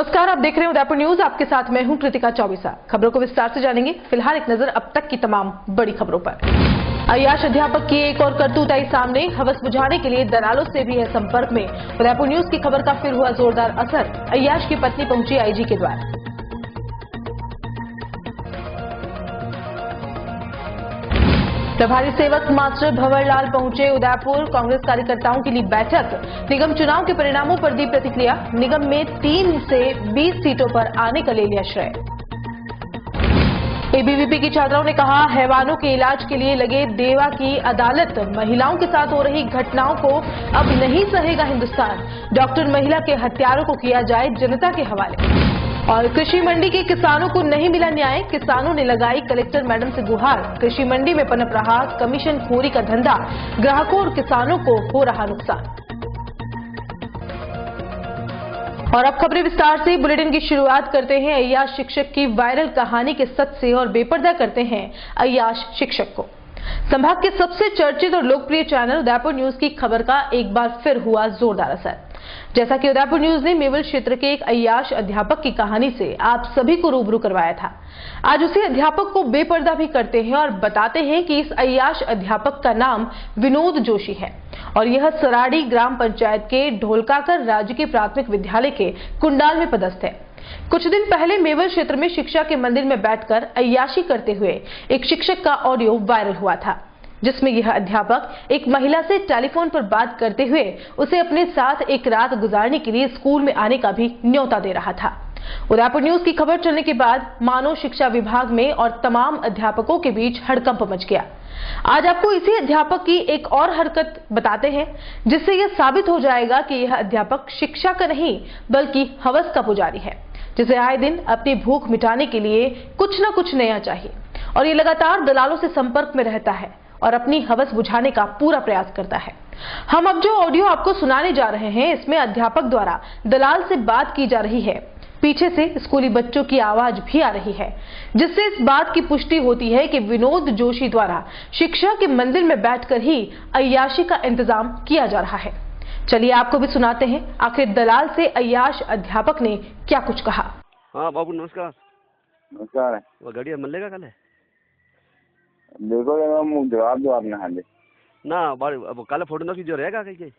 नमस्कार, आप देख रहे हैं उदयपुर न्यूज। आपके साथ मैं हूं कृतिका चौबीसा। खबरों को विस्तार से जानेंगे। फिलहाल एक नजर अब तक की तमाम बड़ी खबरों पर। अय्याश अध्यापक की एक और करतूत आई सामने। हवस बुझाने के लिए दलालों से भी है संपर्क में। उदयपुर न्यूज की खबर का फिर हुआ जोरदार असर। अय्याश की पत्नी पहुंची आईजी के द्वार। प्रभारी सेवक मास्टर भंवरलाल पहुंचे उदयपुर। कांग्रेस कार्यकर्ताओं की ली बैठक। निगम चुनाव के परिणामों पर दी प्रतिक्रिया। निगम में 3 से 20 सीटों पर आने का ले लिया श्रेय। एबीवीपी की छात्राओं ने कहा, हैवानों के इलाज के लिए लगे देवा की अदालत। महिलाओं के साथ हो रही घटनाओं को अब नहीं सहेगा हिंदुस्तान। डॉक्टर महिला के हत्यारों को किया जाए जनता के हवाले। और कृषि मंडी के किसानों को नहीं मिला न्याय। किसानों ने लगाई कलेक्टर मैडम से गुहार। कृषि मंडी में पनप रहा कमीशन खोरी का धंधा। ग्राहकों और किसानों को हो रहा नुकसान। और अब खबरें विस्तार से। बुलेटिन की शुरुआत करते हैं अय्याश शिक्षक की वायरल कहानी के सच से और बेपर्दा करते हैं अय्याश शिक्षक को। संभाग के सबसे चर्चित और लोकप्रिय चैनल उदयपुर न्यूज की खबर का एक बार फिर हुआ जोरदार असर। जैसा कि उदयपुर न्यूज ने मेवल क्षेत्र के एक अय्याश अध्यापक की कहानी से आप सभी को रूबरू करवाया था, आज उसी अध्यापक को बेपर्दा भी करते हैं और बताते हैं कि इस अय्याश अध्यापक का नाम विनोद जोशी है और यह सराड़ी ग्राम पंचायत के ढोलकाकर राजकीय प्राथमिक विद्यालय के कुंडाल में पदस्थ है। कुछ दिन पहले मेवल क्षेत्र में शिक्षा के मंदिर में बैठकर अय्याशी करते हुए एक शिक्षक का ऑडियो वायरल हुआ था, जिसमें यह अध्यापक एक महिला से टेलीफोन पर बात करते हुए उसे अपने साथ एक रात गुजारने के लिए स्कूल में आने का भी न्योता दे रहा था। उदयपुर न्यूज की खबर चलने के बाद मानव शिक्षा विभाग में और तमाम अध्यापकों के बीच हड़कंप मच गया। आज आपको इसी अध्यापक की एक और हरकत बताते हैं, जिससे यह साबित हो जाएगा कि यह अध्यापक शिक्षा का नहीं बल्कि हवस का पुजारी है, जिसे आए दिन अपनी भूख मिटाने के लिए कुछ न कुछ नया चाहिए और ये लगातार दलालों से संपर्क में रहता है और अपनी हवस बुझाने का पूरा प्रयास करता है। हम अब जो ऑडियो आपको सुनाने जा रहे हैं, इसमें अध्यापक द्वारा दलाल से बात की जा रही है। पीछे से स्कूली बच्चों की आवाज भी आ रही है, जिससे इस बात की पुष्टि होती है कि विनोद जोशी द्वारा शिक्षा के मंदिर में बैठकर ही अय्याशी का इंतजाम किया जा रहा है। चलिए आपको भी सुनाते हैं आखिर दलाल से अय्याश अध्यापक ने क्या कुछ कहा। हाँ बाबू नमस्कार। नमस्कार। वो गाड़ी मिलेगा कल? देखो जवाब दो आपने। हाँ जी ना अब कल फोटो ना जो रहेगा कहीं।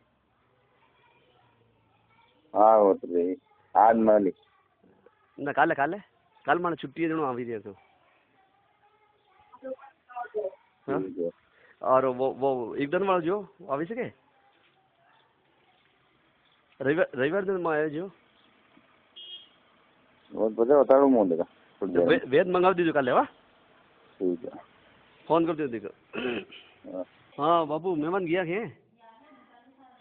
हाँ वो तो रही आज मैं ना कल मैंने छुट्टी है आ भी दे तो। हाँ? और वो एक दिन वाला जो आ भी सके रविवार दिन में आया जो वो बता दो मोल का वेद मंगा दीजिए कल। है ठीक है, फोन कर दो देखो। हाँ बाबू मेहमान गया है?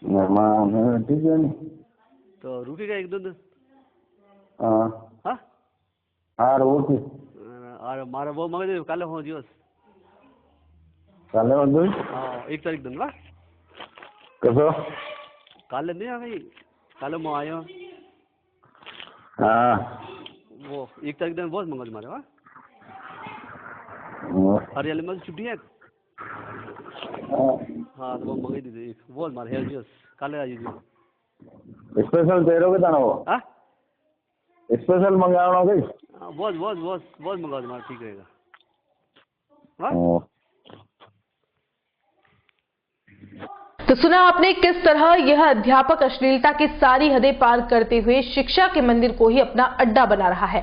मेहमान ठीक है तो रुकेगा एक दो दिन? हाँ हाँ हाँ वो की और मारा वो मंगा दे कल हो दिवस काले बंदू। हाँ 1 तारीख दिन वा कसो कल नहीं आ गई कल मैं आयो। हाँ वो 1 तारीख दिन बहुत मंगल मारे वा हरियाली में छुट्टी है। हाँ तो वो मंगा दीजिए एक बहुत मारे है दिवस कल आ जाइए। स्पेशल दे रहे हो वो? हाँ स्पेशल मंगाना गई? बहुत मंगा दो ठीक रहेगा। हाँ तो सुना आपने किस तरह यह अध्यापक अश्लीलता की सारी हदें पार करते हुए शिक्षा के मंदिर को ही अपना अड्डा बना रहा है।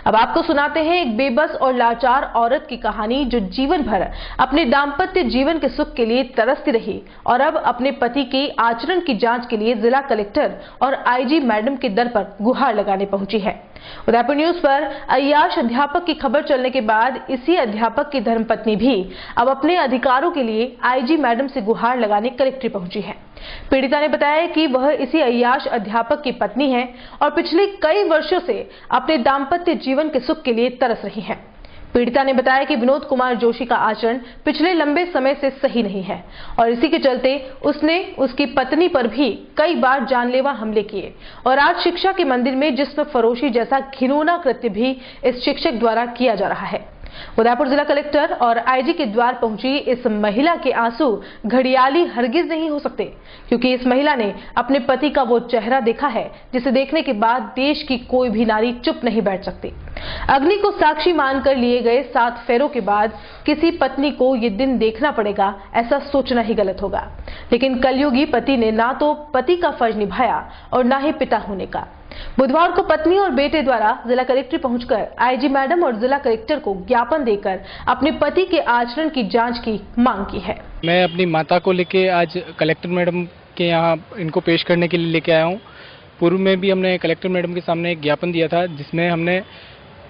अब आपको सुनाते हैं एक बेबस और लाचार औरत की कहानी, जो जीवन भर अपने दाम्पत्य जीवन के सुख के लिए तरसती रही और अब अपने पति के आचरण की जांच के लिए जिला कलेक्टर और आईजी मैडम के दर पर गुहार लगाने पहुंची है। उदयपुर न्यूज पर अय्याश अध्यापक की खबर चलने के बाद इसी अध्यापक की धर्मपत्नी भी अब अपने अधिकारों के लिए आईजी मैडम से गुहार लगाने कलेक्ट्रेट पहुंची है। पीड़िता ने बताया कि वह इसी अय्याश अध्यापक की पत्नी है और पिछले कई वर्षों से अपने दाम्पत्य जीवन के सुख के लिए तरस रही है। पीड़िता ने बताया कि विनोद कुमार जोशी का आचरण पिछले लंबे समय से सही नहीं है और इसी के चलते उसने उसकी पत्नी पर भी कई बार जानलेवा हमले किए और आज शिक्षा के मंदिर में जिस्म फरोशी जैसा घिनौना कृत्य भी इस शिक्षक द्वारा किया जा रहा है। उदयपुर जिला कलेक्टर और आईजी के द्वार पहुंची इस महिला के आंसू घड़ियाली हरगिज नहीं हो सकते, क्योंकि इस महिला ने अपने पति का वो चेहरा देखा है जिसे देखने के बाद देश की कोई भी नारी चुप नहीं बैठ सकती। अग्नि को साक्षी मानकर लिए गए 7 फेरों के बाद किसी पत्नी को ये दिन देखना पड़ेगा, ऐसा सोचना ही गलत होगा। लेकिन कलयुगी पति ने ना तो पति का फर्ज निभाया और ना ही पिता होने का। बुधवार को पत्नी और बेटे द्वारा जिला कलेक्ट्रेट पहुंचकर आईजी मैडम और जिला कलेक्टर को ज्ञापन देकर अपने पति के आचरण की जांच की मांग की है। मैं अपनी माता को लेके आज कलेक्टर मैडम के यहाँ इनको पेश करने के लिए लेके आया हूँ। पूर्व में भी हमने कलेक्टर मैडम के सामने एक ज्ञापन दिया था, जिसमें हमने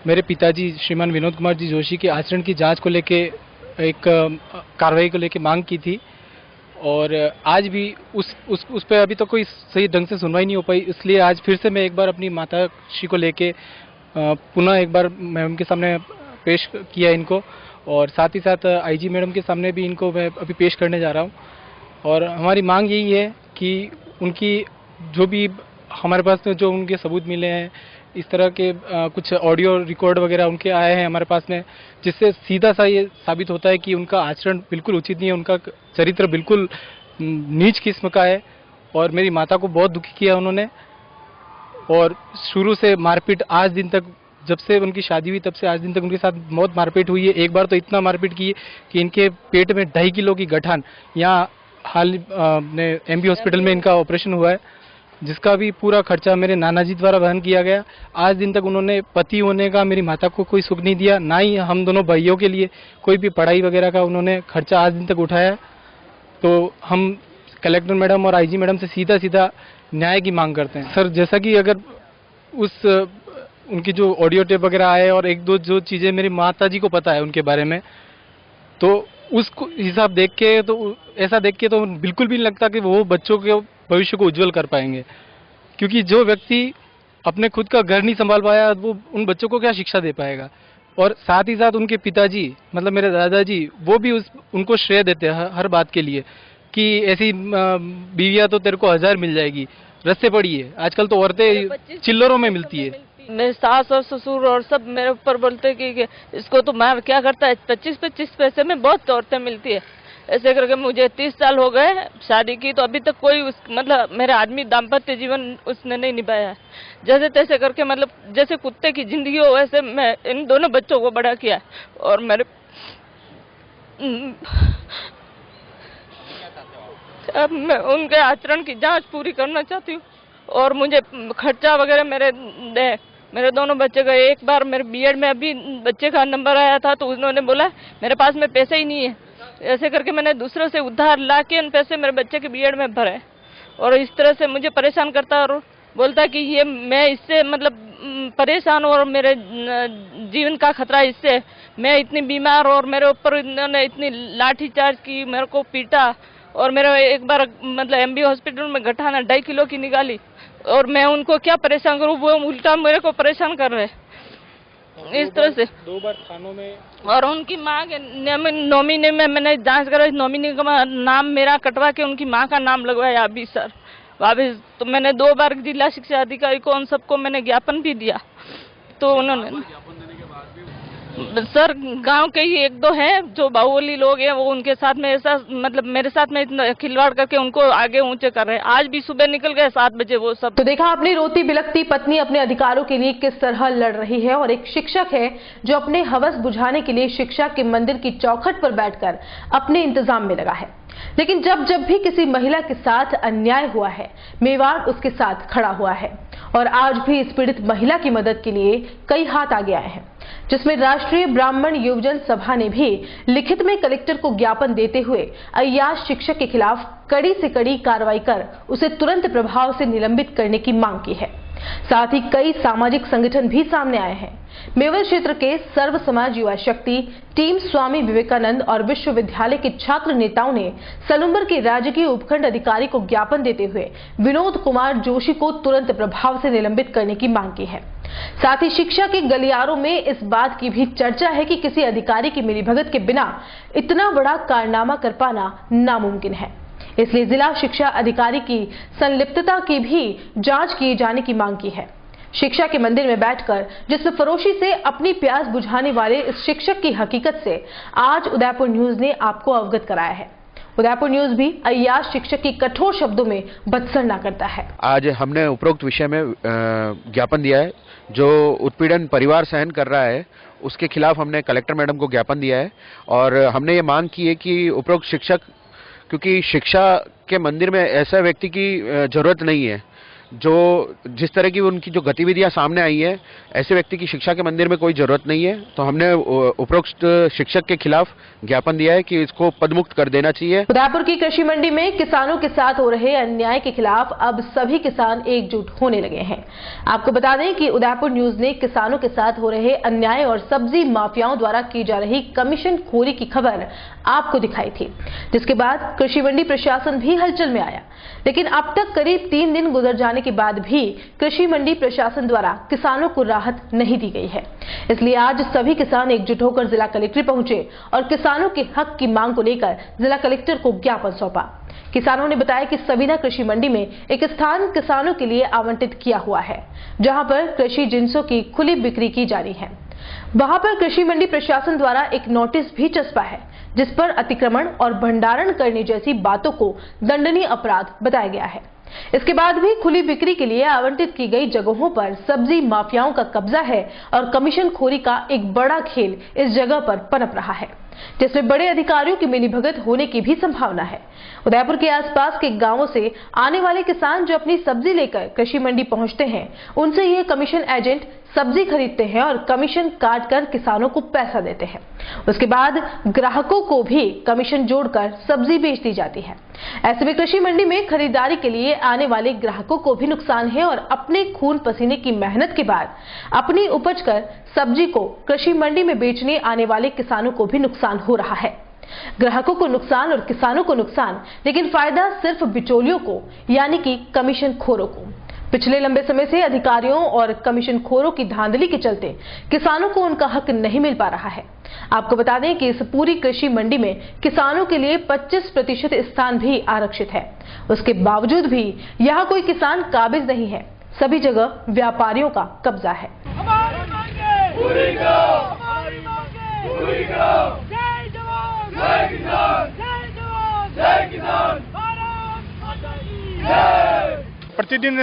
मेरे पिताजी श्रीमान विनोद कुमार जी जोशी के आचरण की जांच को लेके एक कार्रवाई को लेके मांग की थी, और आज भी उस पर अभी तक कोई सही ढंग से सुनवाई नहीं हो पाई। इसलिए आज फिर से मैं एक बार अपनी माता श्री को लेके पुनः एक बार मैम के सामने पेश किया इनको, और साथ ही साथ आईजी मैडम के सामने भी इनको मैं अभी पेश करने जा रहा हूँ। और हमारी मांग यही है कि उनकी जो भी हमारे पास जो उनके सबूत मिले हैं, इस तरह के कुछ ऑडियो रिकॉर्ड वगैरह उनके आए हैं हमारे पास में, जिससे सीधा सा ये साबित होता है कि उनका आचरण बिल्कुल उचित नहीं है, उनका चरित्र बिल्कुल नीच किस्म का है, और मेरी माता को बहुत दुखी किया उन्होंने। और शुरू से मारपीट आज दिन तक, जब से उनकी शादी हुई तब से आज दिन तक उनके साथ बहुत मारपीट हुई है। एक बार तो इतना मारपीट की कि इनके पेट में 2.5 किलो की गठान, यहाँ हाल ने एमबी हॉस्पिटल में इनका ऑपरेशन हुआ है, जिसका भी पूरा खर्चा मेरे नाना जी द्वारा वहन किया गया। आज दिन तक उन्होंने पति होने का मेरी माता को कोई सुख नहीं दिया, ना ही हम दोनों भाइयों के लिए कोई भी पढ़ाई वगैरह का उन्होंने खर्चा आज दिन तक उठाया। तो हम कलेक्टर मैडम और आईजी मैडम से सीधा सीधा न्याय की मांग करते हैं। सर, जैसा कि अगर उनकी जो ऑडियो टेप वगैरह आए और एक दो जो चीज़ें मेरी माता जी को पता है उनके बारे में, तो उसको हिसाब देख के, तो ऐसा देख के तो बिल्कुल भी नहीं लगता कि वो बच्चों के भविष्य को उज्जवल कर पाएंगे। क्योंकि जो व्यक्ति अपने खुद का घर नहीं संभाल पाया, वो उन बच्चों को क्या शिक्षा दे पाएगा। और साथ ही साथ उनके पिताजी, मतलब मेरे दादाजी, वो भी उनको श्रेय देते हैं हर बात के लिए कि ऐसी बीवियाँ तो तेरे को 1000 मिल जाएगी, रस्ते पड़ी है। आजकल तो औरतें चिल्लरों में मिलती है। मेरे सास और ससुर और सब मेरे ऊपर बोलते कि इसको तो मार क्या करता है, 25-25 पैसे में बहुत औरतें मिलती है। ऐसे करके मुझे 30 साल हो गए शादी की, तो अभी तक कोई मतलब मेरे आदमी दाम्पत्य जीवन उसने नहीं निभाया है। जैसे तैसे करके, मतलब जैसे कुत्ते की जिंदगी हो, वैसे मैं इन दोनों बच्चों को बड़ा किया। और मेरे अब मैं उनके आचरण की जांच पूरी करना चाहती हूँ, और मुझे खर्चा वगैरह मेरे दोनों बच्चे का। एक बार मेरे बीएड में अभी बच्चे का नंबर आया था, तो उन्होंने बोला मेरे पास में पैसे ही नहीं है। ऐसे करके मैंने दूसरों से उधार लाके उन पैसे मेरे बच्चे के बीएड में भरे, और इस तरह से मुझे परेशान करता और बोलता कि ये मैं इससे मतलब परेशान हूँ, और मेरे जीवन का खतरा इससे, मैं इतनी बीमार, और मेरे ऊपर इन्होंने इतनी लाठीचार्ज की, मेरे को पीटा, और मेरा एक बार मतलब एमबी हॉस्पिटल में गठाना 2.5 किलो की निकाली। और मैं उनको क्या परेशान करूँ, वो उल्टा मेरे को परेशान कर रहे इस तरह से। 2 बार थानों में, और उनकी माँ के नॉमिनी में मैंने जांच करा, नॉमिनी का नाम मेरा कटवा के उनकी माँ का नाम लगवाया अभी सर वापिस। तो मैंने 2 बार जिला शिक्षा अधिकारी को उन सबको मैंने ज्ञापन भी दिया, तो उन्होंने सर गांव के ही 1-2 हैं जो बाहुबली लोग हैं, वो उनके साथ में ऐसा मतलब मेरे साथ में इतना खिलवाड़ करके उनको आगे ऊंचे कर रहे हैं। आज भी सुबह निकल गए 7 बजे वो सब। तो देखा आपने, रोती बिलखती पत्नी अपने अधिकारों के लिए किस तरह लड़ रही है, और एक शिक्षक है जो अपने हवस बुझाने के लिए शिक्षा के मंदिर की चौखट पर बैठकर अपने इंतजाम में लगा है। लेकिन जब भी किसी महिला के साथ अन्याय हुआ है, मेवाड़ उसके साथ खड़ा हुआ है, और आज भी इस पीड़ित महिला की मदद के लिए कई हाथ आगे आए हैं, जिसमें राष्ट्रीय ब्राह्मण युवजन सभा ने भी लिखित में कलेक्टर को ज्ञापन देते हुए अय्याश शिक्षक के खिलाफ कड़ी से कड़ी कार्रवाई कर उसे तुरंत प्रभाव से निलंबित करने की मांग की है। साथ ही कई सामाजिक संगठन भी सामने आए हैं। मेवल क्षेत्र के सर्व समाज युवा शक्ति, टीम स्वामी विवेकानंद और विश्वविद्यालय के छात्र नेताओं ने सलूम्बर के राजकीय उपखंड अधिकारी को ज्ञापन देते हुए विनोद कुमार जोशी को तुरंत प्रभाव से निलंबित करने की मांग की है। साथ ही शिक्षा के गलियारों में इस बात की भी चर्चा है कि किसी अधिकारी की मिलीभगत के बिना इतना बड़ा कारनामा कर पाना नामुमकिन है। इसलिए जिला शिक्षा अधिकारी की संलिप्तता की भी जांच किए जाने की मांग की है। शिक्षा के मंदिर में बैठकर जिसमें फरोशी से अपनी प्यास बुझाने वाले इस शिक्षक की हकीकत से आज उदयपुर न्यूज ने आपको अवगत कराया है। उदयपुर न्यूज भी अय्याश शिक्षक की कठोर शब्दों में भत्सना करता है। आज हमने उपरोक्त विषय में ज्ञापन दिया है। जो उत्पीड़न परिवार सहन कर रहा है उसके खिलाफ हमने कलेक्टर मैडम को ज्ञापन दिया है और हमने ये मांग की है कि उपरोक्त शिक्षक, क्योंकि शिक्षा के मंदिर में ऐसा व्यक्ति की जरूरत नहीं है, जो जिस तरह की उनकी जो गतिविधियां सामने आई है, ऐसे व्यक्ति की शिक्षा के मंदिर में कोई जरूरत नहीं है। तो हमने उपरोक्त शिक्षक के खिलाफ ज्ञापन दिया है कि इसको पदमुक्त कर देना चाहिए। उदयपुर की कृषि मंडी में किसानों के साथ हो रहे अन्याय के खिलाफ अब सभी किसान एकजुट होने लगे हैं। आपको बता दें कि उदयपुर न्यूज ने किसानों के साथ हो रहे अन्याय और सब्जी माफियाओं द्वारा की जा रही कमीशन खोरी की खबर आपको दिखाई थी, जिसके बाद कृषि मंडी प्रशासन भी हलचल में आया। लेकिन अब तक करीब 3 दिन गुजर जाने के बाद भी कृषि मंडी प्रशासन द्वारा किसानों को राहत नहीं दी गई है। इसलिए आज सभी किसान एकजुट होकर जिला कलेक्ट्रेट पहुंचे और किसानों के हक की मांग को लेकर जिला कलेक्टर को ज्ञापन सौंपा। किसानों ने बताया कि सविना कृषि मंडी में एक स्थान किसानों के लिए आवंटित किया हुआ है, जहां पर कृषि जिंसों की खुली बिक्री की जा रही है। वहां पर कृषि मंडी प्रशासन द्वारा एक नोटिस भी चस्पा है, जिस पर अतिक्रमण और भंडारण करने जैसी बातों को दंडनीय अपराध बताया गया है। इसके बाद भी खुली बिक्री के लिए आवंटित की गई जगहों पर सब्जी माफियाओं का कब्जा है और कमीशन खोरी का एक बड़ा खेल इस जगह पर पनप रहा है, जिसमें बड़े अधिकारियों की मिलीभगत होने की भी संभावना है। उदयपुर के आसपास के गांवों से आने वाले किसान जो अपनी सब्जी लेकर कृषि मंडी पहुंचते हैं, उनसे ये कमीशन एजेंट सब्जी खरीदते हैं और कमीशन काट कर किसानों को पैसा देते हैं। उसके बाद ग्राहकों को भी कमीशन जोड़कर सब्जी बेच दी जाती है। ऐसे में कृषि मंडी में खरीदारी के लिए आने वाले ग्राहकों को भी नुकसान है और अपने खून पसीने की मेहनत के बाद अपनी उपज कर सब्जी को कृषि मंडी में बेचने आने वाले किसानों को भी नुकसान हो रहा है। ग्राहकों को नुकसान और किसानों को नुकसान, लेकिन फायदा सिर्फ बिचौलियों को यानी कि कमीशन खोरों को। पिछले लंबे समय से अधिकारियों और कमीशन खोरों की धांधली के चलते किसानों को उनका हक नहीं मिल पा रहा है। आपको बता दें कि इस पूरी कृषि मंडी में किसानों के लिए 25% स्थान भी आरक्षित है। उसके बावजूद भी यहाँ कोई किसान काबिज नहीं है, सभी जगह व्यापारियों का कब्जा है। प्रतिदिन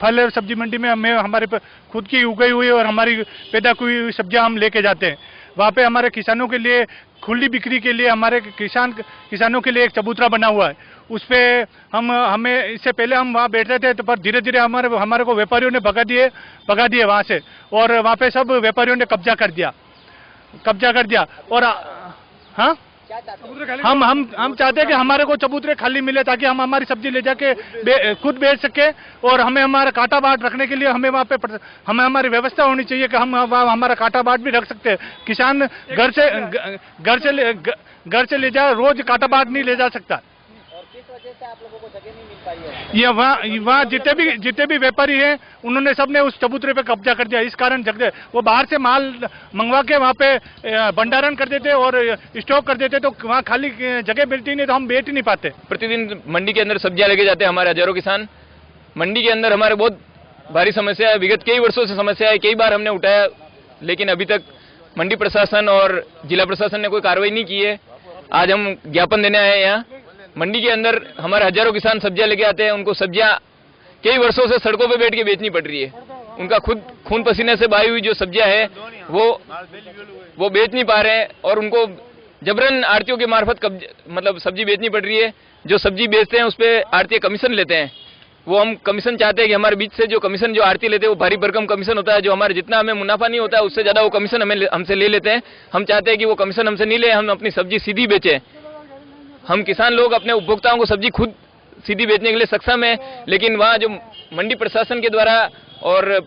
फल सब्जी मंडी में हमें हमारे खुद की उगाई हुई और हमारी पैदा की हुई सब्जियां हम लेके जाते हैं। वहाँ पे हमारे किसानों के लिए खुली बिक्री के लिए हमारे किसानों के लिए एक चबूतरा बना हुआ है। उस पे हमें इससे पहले हम वहाँ बैठते थे, तो पर धीरे धीरे हमारे को व्यापारियों ने भगा दिए वहाँ से, और वहाँ पे सब व्यापारियों ने कब्जा कर दिया। और हाँ, हम चाहते हैं कि हमारे को चबूतरे खाली मिले ताकि हम हमारी सब्जी ले जाके खुद बेच सके, और हमें हमारा कांटा बाट रखने के लिए हमें वहाँ पे हमारी व्यवस्था होनी चाहिए कि हम हमारा कांटा बाट भी रख सकते हैं। किसान घर से ले जा रोज कांटा बाट नहीं ले जा सकता। आप लोगों को जगह नहीं मिल पाई है? ये वहाँ जितने भी व्यापारी हैं उन्होंने सबने उस चबूतरे पे कब्जा कर दिया। इस कारण वो बाहर से माल मंगवा के वहाँ पे भंडारण कर देते और स्टॉक कर देते, तो वहाँ खाली जगह मिलती नहीं, तो हम बेच नहीं पाते। प्रतिदिन मंडी के अंदर सब्जियां लेके जाते हैं हमारे हजारों किसान। मंडी के अंदर हमारे बहुत भारी समस्या है, विगत कई वर्षों से समस्या है, कई बार हमने उठाया, लेकिन अभी तक मंडी प्रशासन और जिला प्रशासन ने कोई कार्रवाई नहीं की है। आज हम ज्ञापन देने आए हैं यहाँ। मंडी के अंदर हमारे हजारों किसान सब्जियां लेके आते हैं, उनको सब्जियां कई वर्षों से सड़कों पे बैठ के बेचनी पड़ रही है। उनका खुद खून पसीने से बाई हुई जो सब्जियां है वो बेच नहीं पा रहे हैं, और उनको जबरन आड़तियों के मार्फत मतलब सब्जी बेचनी पड़ रही है। जो सब्जी बेचते हैं उस पर आड़ती कमीशन लेते हैं। वो हम कमीशन चाहते हैं कि हमारे बीच से जो कमीशन जो आड़ती लेते हैं वो भारी भरकम कमीशन होता है, जो हमारे जितना हमें मुनाफा नहीं होता है उससे ज्यादा वो कमीशन हमसे ले लेते हैं। हम चाहते हैं कि वो कमीशन हमसे नहीं ले, हम अपनी सब्जी सीधी बेचें। हम किसान लोग अपने उपभोक्ताओं को सब्जी खुद सीधी बेचने के लिए सक्षम है, लेकिन वहाँ जो मंडी प्रशासन के द्वारा और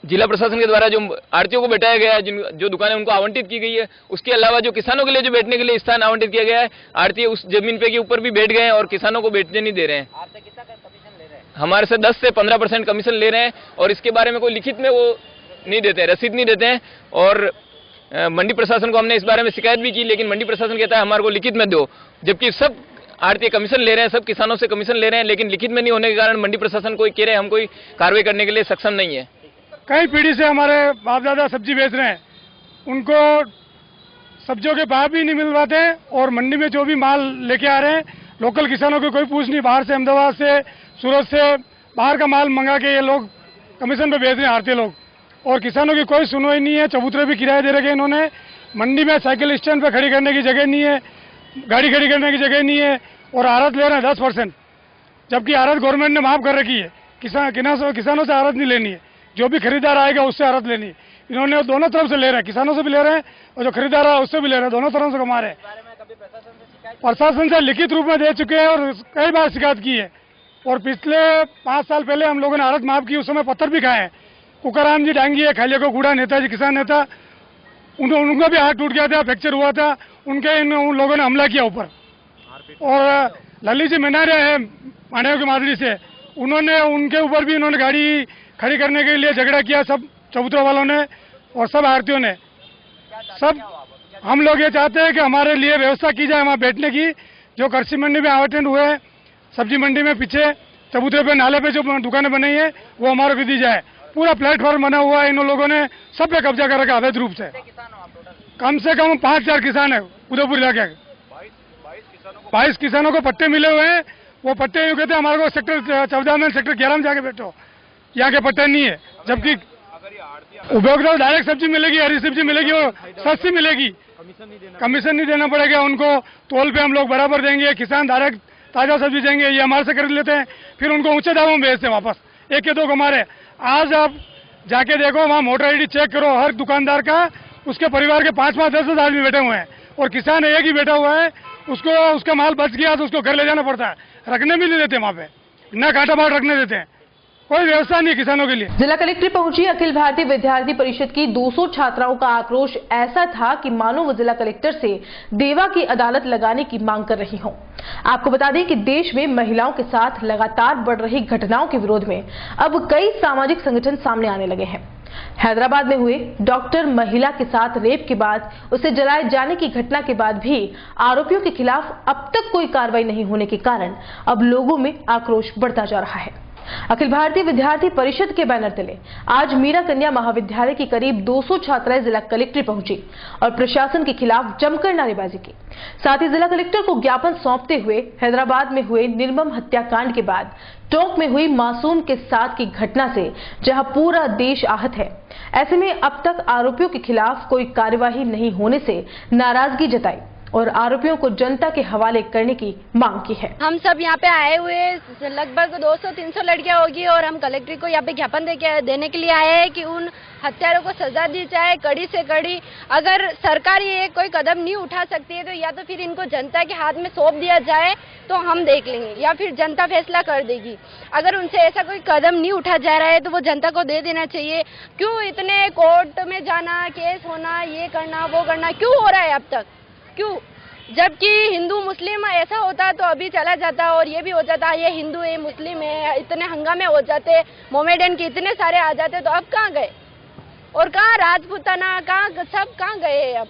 जिला प्रशासन के द्वारा जो आड़तियों को बैठाया गया है, जो दुकानें उनको आवंटित की गई है, उसके अलावा जो किसानों के लिए जो बैठने के लिए स्थान आवंटित किया गया है, आड़ती उस जमीन पे के ऊपर भी बैठ गए हैं और किसानों को बैठने नहीं दे रहे हैं। आपसे कितना कमीशन ले रहे हैं? हमारे से 10 से 15% कमीशन ले रहे हैं, और इसके बारे में कोई लिखित में वो नहीं देते हैं, रसीद नहीं देते हैं। और मंडी प्रशासन को हमने इस बारे में शिकायत भी की, लेकिन मंडी प्रशासन कहता है हमारे को लिखित में दो, जबकि सब आड़ती कमीशन ले रहे हैं, सब किसानों से कमीशन ले रहे हैं, लेकिन लिखित में नहीं होने के कारण मंडी प्रशासन कोई कह रहे हैं हम कोई कार्रवाई करने के लिए सक्षम नहीं है। कई पीढ़ी से हमारे बाप दादा सब्जी बेच रहे हैं, उनको सब्जियों के भाव भी नहीं मिल पाते हैं और मंडी में जो भी माल लेके आ रहे हैं लोकल किसानों की कोई पूछ नहीं, बाहर से अहमदाबाद से सूरत से बाहर का माल मंगा के ये लोग कमीशन पे बेच रहे हैं आड़ती लोग, और किसानों की कोई सुनवाई नहीं है। चबूतरे भी किराए दे रखे हैं इन्होंने, मंडी में साइकिल स्टैंड पे खड़ी करने की जगह नहीं है, गाड़ी खड़ी करने की जगह नहीं है, और आड़त ले रहे हैं 10%, जबकि आड़त गवर्नमेंट ने माफ कर रखी है। किसानों से आड़त नहीं लेनी है, जो भी खरीदार आएगा उससे आड़त लेनी है। इन्होंने दोनों तरफ से ले रहे हैं, किसानों से भी ले रहे हैं और जो खरीदार है उससे भी ले रहे हैं, दोनों तरफ से कमा रहे हैं। प्रशासन से लिखित रूप में दे चुके हैं और कई बार शिकायत की है, और पिछले 5 साल पहले हम लोगों ने आड़त माफ की, उस समय पत्थर भी खाए हैं। कुकाराम जी डांगी है, खैले को गुड़ा नेता जी किसान नेता, उनका भी हाथ टूट गया था, फ्रैक्चर हुआ था, उन लोगों ने हमला किया ऊपर। और ललित जी मनारिया है मानेव की मादरी से, उन्होंने उनके ऊपर भी इन्होंने गाड़ी खड़ी करने के लिए झगड़ा किया, सब चबूतरा वालों ने और सब आड़तियों ने। सब हम लोग ये चाहते हैं कि हमारे लिए व्यवस्था की जाए वहाँ बैठने की, जो कृषि मंडी में आवंटन हुए हैं, सब्जी मंडी में पीछे चबूतरे पे नाले पे जो दुकानें बनाई है वो हमारे को दी जाए। पूरा प्लेटफॉर्म बना हुआ है, इन लोगों ने सब पे कब्जा कर रखा अवैध रूप से। कम से कम 5-4 किसान है उदयपुर इलाके के, 22 किसानों को पट्टे मिले हुए हैं। वो पट्टे यूँ कहते हैं हमारे को सेक्टर 14 में सेक्टर 11 में जाके बैठो, यहाँ के पट्टे नहीं है। जबकि उपभोक्ता डायरेक्ट सब्जी मिलेगी, हरी सब्जी मिलेगी और सस्ती मिलेगी, कमीशन नहीं देना पड़ेगा उनको, तोल पे हम लोग बराबर देंगे, किसान डायरेक्ट ताज़ा सब्जी देंगे, ये हमारे से खरीद लेते हैं, फिर उनको ऊंचे दामों में बेचते हैं वापस, 1 के 2 कमारे। आज आप जाके देखो वहाँ वोटर आईडी चेक करो हर दुकानदार का, उसके परिवार के 5-5, 10-10 आदमी बैठे हुए हैं, और किसान एक ही बैठा हुआ है, उसको उसका माल बच गया तो उसको घर ले जाना पड़ता है, रखने भी नहीं देते वहाँ पे, न कांटा बाढ़ रखने देते हैं, कोई व्यवस्था नहीं किसानों के लिए। जिला कलेक्टर पहुंची अखिल भारतीय विद्यार्थी परिषद की 200 छात्राओं का आक्रोश ऐसा था कि मानो वो जिला कलेक्टर से देवा की अदालत लगाने की मांग कर रही हों। आपको बता दें कि देश में महिलाओं के साथ लगातार बढ़ रही घटनाओं के विरोध में अब कई सामाजिक संगठन सामने आने लगे हैं। हैदराबाद में हुए डॉक्टर महिला के साथ रेप के बाद उसे जलाए जाने की घटना के बाद भी आरोपियों के खिलाफ अब तक कोई कार्रवाई नहीं होने के कारण अब लोगों में आक्रोश बढ़ता जा रहा है। अखिल भारतीय विद्यार्थी परिषद के बैनर तले आज मीरा कन्या महाविद्यालय की करीब 200 छात्राएं जिला कलेक्ट्रेट पहुंची और प्रशासन के खिलाफ जमकर नारेबाजी की। साथ ही जिला कलेक्टर को ज्ञापन सौंपते हुए हैदराबाद में हुए निर्मम हत्याकांड के बाद टोंक में हुई मासूम के साथ की घटना से जहां पूरा देश आहत है, ऐसे में अब तक आरोपियों के खिलाफ कोई कार्यवाही नहीं होने से नाराजगी जताई और आरोपियों को जनता के हवाले करने की मांग की है। हम सब यहाँ पे आए हुए लगभग 200-300 लड़कियां होगी और हम कलेक्टर को यहाँ पे ज्ञापन देने के लिए आए हैं कि उन हत्यारों को सजा दी जाए कड़ी से कड़ी। अगर सरकार ये कोई कदम नहीं उठा सकती है तो या तो फिर इनको जनता के हाथ में सौंप दिया जाए तो हम देख लेंगे, या फिर जनता फैसला कर देगी। अगर उनसे ऐसा कोई कदम नहीं उठा जा रहा है तो वो जनता को दे देना चाहिए। क्यों इतने कोर्ट में जाना, केस होना, ये करना वो करना क्यों हो रहा है अब तक? क्यों? जबकि हिंदू मुस्लिम ऐसा होता तो अभी चला जाता और ये भी हो जाता, ये हिंदू है मुस्लिम है, इतने हंगामे हो जाते, मोमेडन के इतने सारे आ जाते, तो अब कहाँ गए? और कहाँ राजपूताना, कहाँ सब कहाँ गए? अब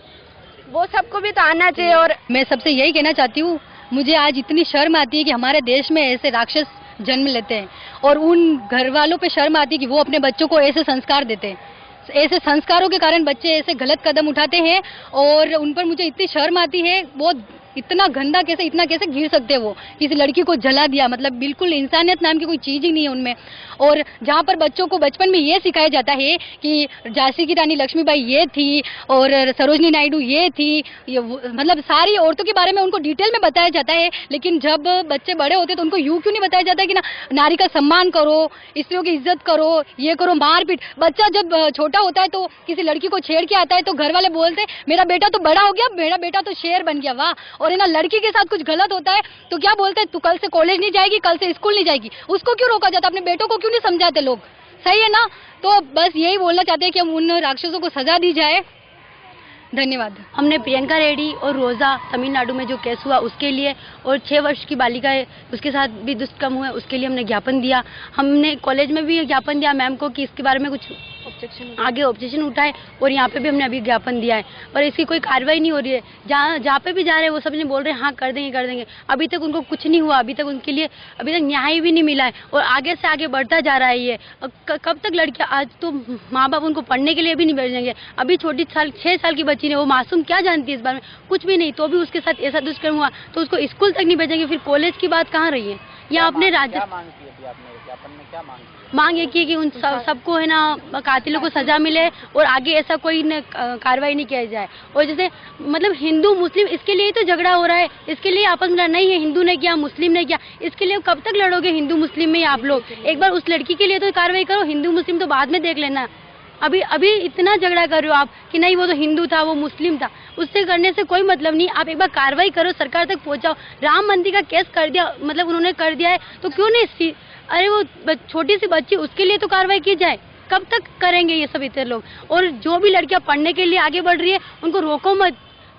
वो सबको भी तो आना चाहिए। और मैं सबसे यही कहना चाहती हूँ, मुझे आज इतनी शर्म आती है कि हमारे देश में ऐसे राक्षस जन्म लेते हैं और उन घर वालों पे शर्म आती है कि वो अपने बच्चों को ऐसे संस्कार देते हैं। ऐसे संस्कारों के कारण बच्चे ऐसे गलत कदम उठाते हैं और उन पर मुझे इतनी शर्म आती है। वो इतना गंदा कैसे, इतना कैसे गिर सकते हैं? वो किसी लड़की को जला दिया, मतलब बिल्कुल इंसानियत नाम की कोई चीज ही नहीं है उनमें। और जहाँ पर बच्चों को बचपन में ये सिखाया जाता है कि झांसी की रानी लक्ष्मीबाई ये थी और सरोजनी नायडू ये थी, मतलब सारी औरतों के बारे में उनको डिटेल में बताया जाता है, लेकिन जब बच्चे बड़े होते तो उनको यूं क्यों नहीं बताया जाता है कि ना नारी का सम्मान करो, स्त्रियों की इज्जत करो, ये करो, मारपीट। बच्चा जब छोटा होता है तो किसी लड़की को छेड़ के आता है तो घर वाले बोलते मेरा बेटा तो बड़ा हो गया, मेरा बेटा तो शेर बन गया, वाह। और ना लड़की के साथ कुछ गलत होता है तो क्या बोलते हैं, तू कल से कॉलेज नहीं जाएगी, कल से स्कूल नहीं जाएगी। उसको क्यों रोका जाता? अपने बेटों को क्यों नहीं समझाते लोग? सही है ना? तो बस यही बोलना चाहते हैं कि हम उन राक्षसों को सजा दी जाए। धन्यवाद। हमने प्रियंका रेड्डी और रोजा तमिलनाडु में जो केस हुआ उसके लिए, और 6 वर्ष की बालिका है उसके साथ भी दुष्कर्म हुआ उसके लिए हमने ज्ञापन दिया। हमने कॉलेज में भी ज्ञापन दिया मैम को कि इसके बारे में कुछ आगे ऑब्जेक्शन उठाए और यहाँ पे भी हमने अभी ज्ञापन दिया है और इसकी कोई कार्रवाई नहीं हो रही है। जहाँ पे भी जा रहे हैं वो सब ने बोल रहे हैं हाँ कर देंगे। अभी तक उनको कुछ नहीं हुआ, अभी तक उनके लिए अभी तक न्याय भी नहीं मिला है और आगे से आगे बढ़ता जा रहा है ये। कब तक लड़कियाँ, आज तो माँ बाप उनको पढ़ने के लिए भी नहीं भेजेंगे। अभी छोटी 6 साल की बच्ची ने, वो मासूम क्या जानती है इस बारे में, कुछ भी नहीं, तो भी उसके साथ ऐसा दुष्कर्म हुआ तो उसको स्कूल तक नहीं भेजेंगे, फिर कॉलेज की बात कहाँ रही है। या अपने राज्य मांग ये की कि उन सबको है ना कातिलों को सजा मिले और आगे ऐसा कोई कार्रवाई नहीं किया जाए। और जैसे मतलब हिंदू मुस्लिम इसके लिए तो झगड़ा हो रहा है, इसके लिए आपस में नहीं है, हिंदू ने किया मुस्लिम ने किया, इसके लिए कब तक लड़ोगे हिंदू मुस्लिम में आप लोग। एक बार उस लड़की के लिए तो कार्रवाई करो, हिंदू मुस्लिम तो बाद में देख लेना। अभी इतना झगड़ा कर रहे हो आप कि नहीं वो तो हिंदू था वो मुस्लिम था, उससे करने से कोई मतलब नहीं। आप एक बार कार्रवाई करो, सरकार तक पहुंचाओ। राम मंदिर का केस कर दिया, मतलब उन्होंने कर दिया है तो क्यों नहीं, अरे वो छोटी सी बच्ची उसके लिए तो कार्रवाई की जाए। कब तक करेंगे ये सब इतने लोग। और जो भी लड़कियां पढ़ने के लिए आगे बढ़ रही है उनको रोको मत,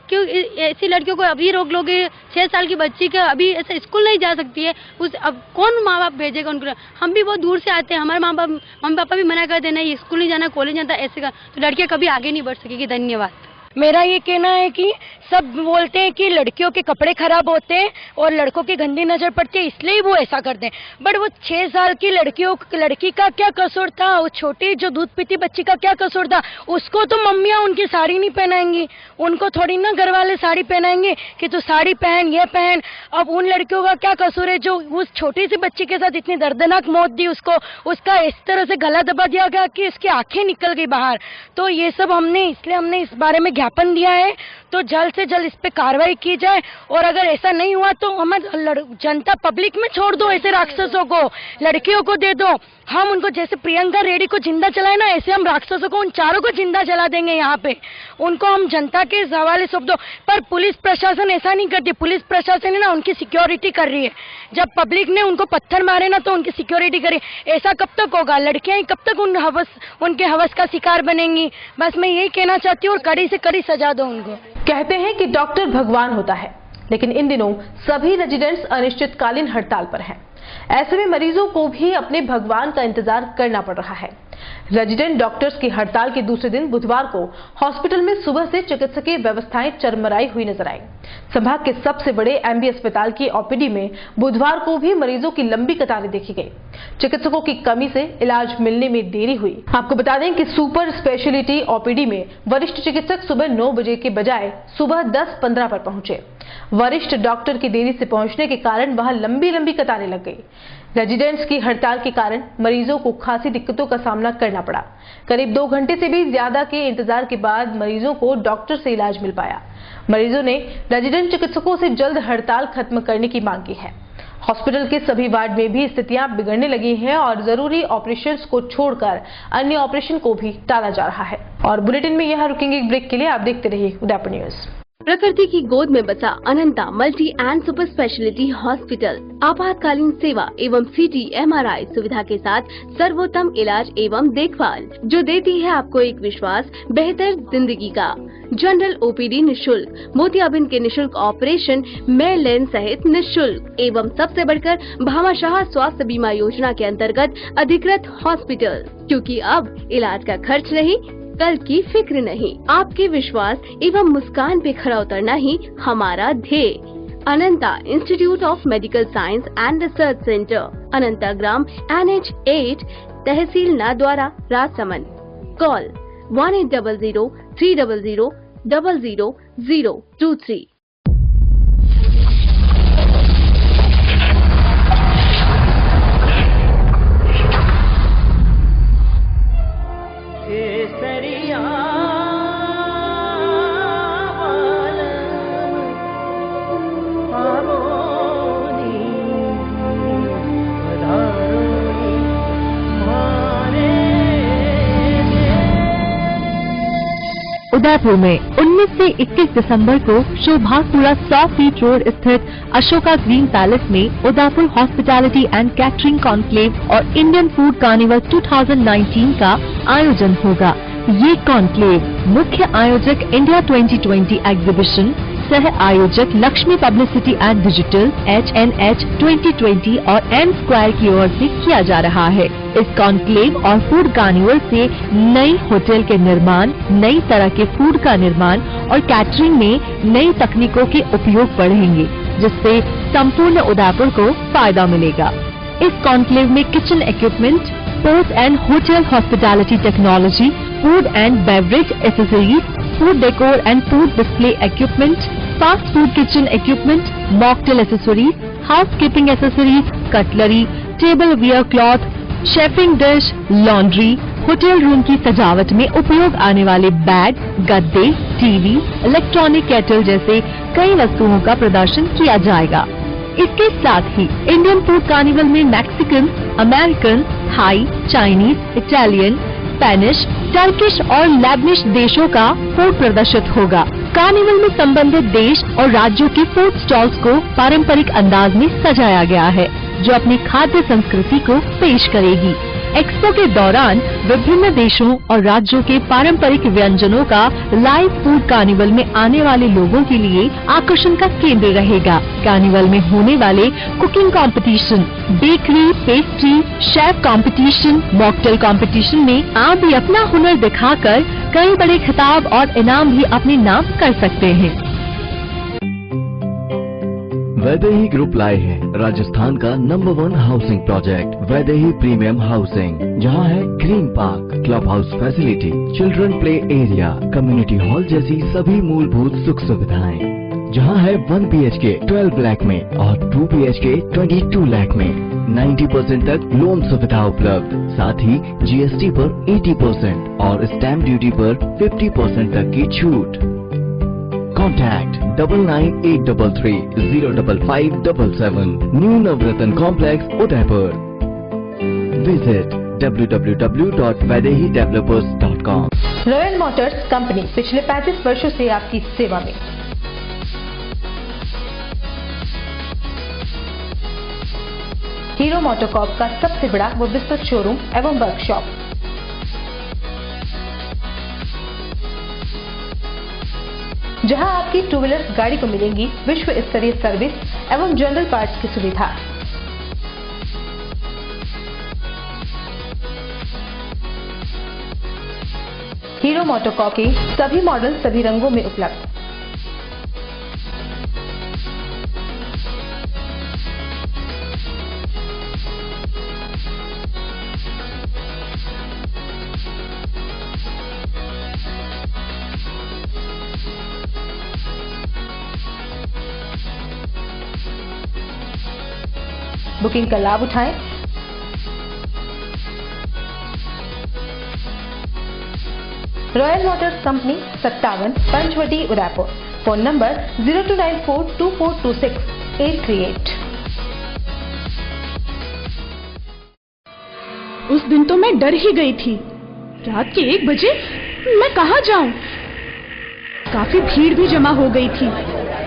क्यों ऐसी लड़कियों को अभी रोक लोगे। 6 साल की बच्ची का अभी ऐसे स्कूल नहीं जा सकती है, उस अब कौन माँ बाप भेजेगा उनको। हम भी बहुत दूर से आते हैं, हमारे मम्मी पापा भी मना करते नहीं स्कूल नहीं जाना कॉलेज जाता ऐसे का, तो लड़कियां कभी आगे नहीं बढ़ सकेगी। धन्यवाद। मेरा ये कहना है कि सब बोलते हैं कि लड़कियों के कपड़े खराब होते हैं और लड़कों की गंदी नजर पड़ती है इसलिए वो ऐसा करते हैं, बट वो 6 साल की लड़की का क्या कसूर था, वो छोटी जो दूध पीती बच्ची का क्या कसूर था। उसको तो मम्मियाँ उनकी साड़ी नहीं पहनाएंगी, उनको थोड़ी ना घर वाले साड़ी पहनाएंगे कि तू साड़ी पहन ये पहन। अब उन लड़कियों का क्या कसूर है जो उस छोटी सी बच्ची के साथ इतनी दर्दनाक मौत दी, उसको उसका इस तरह से गला दबा दिया गया कि उसकी आंखें निकल गई बाहर। तो ये सब हमने इस बारे में ज्ञापन दिया है, तो जल्द से जल्द इस पे कार्रवाई की जाए। और अगर ऐसा नहीं हुआ तो हम जनता पब्लिक में छोड़ दो, ऐसे राक्षसों को लड़कियों को दे दो। हम उनको जैसे प्रियंका रेड्डी को जिंदा जलाए ना, ऐसे हम राक्षसों को उन चारों को जिंदा जला देंगे। यहाँ पे उनको हम जनता के हवाले सौंप दो। पर पुलिस प्रशासन ऐसा नहीं करती, पुलिस प्रशासन है ना उनकी सिक्योरिटी कर रही है। जब पब्लिक ने उनको पत्थर मारे ना तो उनकी सिक्योरिटी करी। ऐसा कब तक होगा? लड़कियां कब तक उनके हवस का शिकार बनेंगी? बस मैं यही कहना चाहती हूँ और कड़ी से कड़ी सजा दो उनको। कहते हैं कि डॉक्टर भगवान होता है, लेकिन इन दिनों सभी रेजिडेंट्स अनिश्चितकालीन हड़ताल पर हैं। ऐसे में मरीजों को भी अपने भगवान का इंतजार करना पड़ रहा है। रेजिडेंट डॉक्टर्स की हड़ताल के दूसरे दिन बुधवार को हॉस्पिटल में सुबह से चिकित्सकीय व्यवस्थाएं चरमराई हुई नजर आई। संभाग के सबसे बड़े एमबी अस्पताल की ओपीडी में बुधवार को भी मरीजों की लंबी कतारें देखी गई। चिकित्सकों की कमी से इलाज मिलने में देरी हुई। आपको बता दें कि सुपर स्पेशलिटी ओपीडी में वरिष्ठ चिकित्सक सुबह 9 बजे के बजाय सुबह 10:15 पर पहुंचे। वरिष्ठ डॉक्टर की देरी से पहुंचने के कारण वहां लंबी कतारें लग गई। रेजिडेंट्स की हड़ताल के कारण मरीजों को खासी दिक्कतों का सामना करना पड़ा। करीब 2 घंटे से भी ज्यादा के इंतजार के बाद मरीजों को डॉक्टर से इलाज मिल पाया। मरीजों ने रेजिडेंट चिकित्सकों से जल्द हड़ताल खत्म करने की मांग की है। हॉस्पिटल के सभी वार्ड में भी स्थितियां बिगड़ने लगी हैं और जरूरी ऑपरेशंस को छोड़कर अन्य ऑपरेशन को भी टाला जा रहा है। और बुलेटिन में यहाँ रुकेंगे ब्रेक के लिए। आप देखते रहिए उदयपुर न्यूज। प्रकृति की गोद में बसा Ananta multi and super speciality hospital आपातकालीन सेवा एवं सीटी MRI सुविधा के साथ सर्वोत्तम इलाज एवं देखभाल जो देती है आपको एक विश्वास बेहतर जिंदगी का। जनरल OPD निःशुल्क, मोतियाबिंद के निःशुल्क ऑपरेशन, मेल लेन सहित निःशुल्क एवं सबसे बढ़कर भामाशाह स्वास्थ्य बीमा योजना के अंतर्गत अधिकृत हॉस्पिटल, क्योंकि अब इलाज का खर्च नहीं, कल की फिक्र नहीं, आपके विश्वास एवं मुस्कान पे खरा उतरना ही हमारा ध्येय। Ananta institute of medical science and research centre, Ananta ग्राम NH 8, तहसील नाद्वारा, राजसमंद। कॉल 1800-300-00023। उदयपुर में 19 से 21 दिसंबर को शोभापुरा 100 फीट रोड स्थित अशोका ग्रीन पैलेस में Udaipur hospitality and catering conclave और इंडियन फूड कार्निवल 2019 का आयोजन होगा। ये कॉन्क्लेव मुख्य आयोजक इंडिया 2020 एग्जीबिशन, सह आयोजक Lakshmi publicity and digital, HNH 2020 और M Square की ओर से किया जा रहा है। इस कॉन्क्लेव और फूड कार्निवल से नई होटल के निर्माण, नई तरह के फूड का निर्माण और कैटरिंग में नई तकनीकों के उपयोग बढ़ेंगे, जिससे संपूर्ण उदयपुर को फायदा मिलेगा। इस कॉन्क्लेव में kitchen equipment, port and hotel hospitality technology, food and beverage accessories, food decor and food display equipment, fast food kitchen equipment, mocktail accessories, housekeeping accessories, cutlery, tableware cloth, chafing dish, laundry, hotel room की सजावट में उपयोग आने वाले bag, गद्दे, TV, electronic kettle जैसे कई वस्तुओं का प्रदर्शन किया जाएगा। इसके साथ ही इंडियन फूड कार्निवल में Mexican, American, Thai, Chinese, Italian, Spanish, Turkish और लेबनिश देशों का फूड प्रदर्शित होगा। कार्निवल में संबंधित देश और राज्यों के फूड स्टॉल्स को पारंपरिक अंदाज में सजाया गया है, जो अपनी खाद्य संस्कृति को पेश करेगी। एक्सपो के दौरान विभिन्न देशों और राज्यों के पारंपरिक व्यंजनों का लाइव फूड कार्निवल में आने वाले लोगों के लिए आकर्षण का केंद्र रहेगा। कार्निवल में होने वाले cooking competition, bakery, pastry, chef competition, mocktail competition में आप भी अपना हुनर दिखाकर कई बड़े खिताब और इनाम भी अपने नाम कर सकते हैं। वैदेही ग्रुप लाए हैं राजस्थान का number 1 housing project Vaidehi premium housing, जहां है green park, club house facility, children play area, community hall जैसी सभी मूलभूत सुख सुविधाएं, जहां है 1 BHK 12 लाख में और 2 BHK 22 लाख में 90% तक लोन सुविधा उपलब्ध, साथ ही GST पर 80% और स्टैम्प ड्यूटी पर 50% तक की छूट। Contact 9983305577 New Navratna Complex, Udaipur. Visit www.vaidehidevelopers.com. Royal motors company पिछले 35 वर्षों से आपकी सेवा में। हीरो मोटोकॉर्प का सबसे बड़ा व विस्तृत शोरूम एवं वर्कशॉप, जहां आपकी 2 व्हीलर गाड़ी को मिलेंगी विश्व स्तरीय सर्विस एवं जनरल पार्ट्स की सुविधा। हीरो मोटोकॉर्प के सभी मॉडल सभी रंगों में उपलब्ध। बुकिंग का लाभ उठाएं। Royal motors company 57 Panchvati Udaipur. Phone number 02942426-838। उस दिन तो मैं डर ही गई थी। रात के 1 बजे मैं कहाँ जाऊं? काफी भीड़ भी जमा हो गई थी।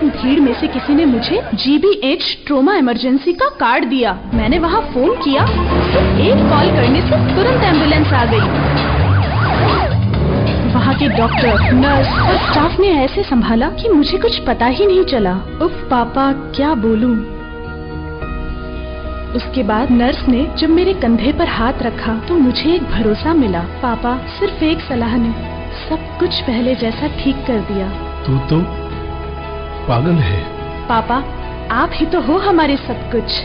भीड़ में से किसी ने मुझे GBH ट्रोमा इमरजेंसी का कार्ड दिया। मैंने वहाँ फोन किया, सिर्फ एक कॉल करने से तुरंत एम्बुलेंस आ गई। वहाँ के डॉक्टर, नर्स और स्टाफ ने ऐसे संभाला कि मुझे कुछ पता ही नहीं चला। उफ पापा, क्या बोलूं। उसके बाद नर्स ने जब मेरे कंधे पर हाथ रखा तो मुझे एक भरोसा मिला। पापा सिर्फ एक सलाह ने सब कुछ पहले जैसा ठीक कर दिया। तू तो पागल है। पापा, आप ही तो हो हमारे सब कुछ।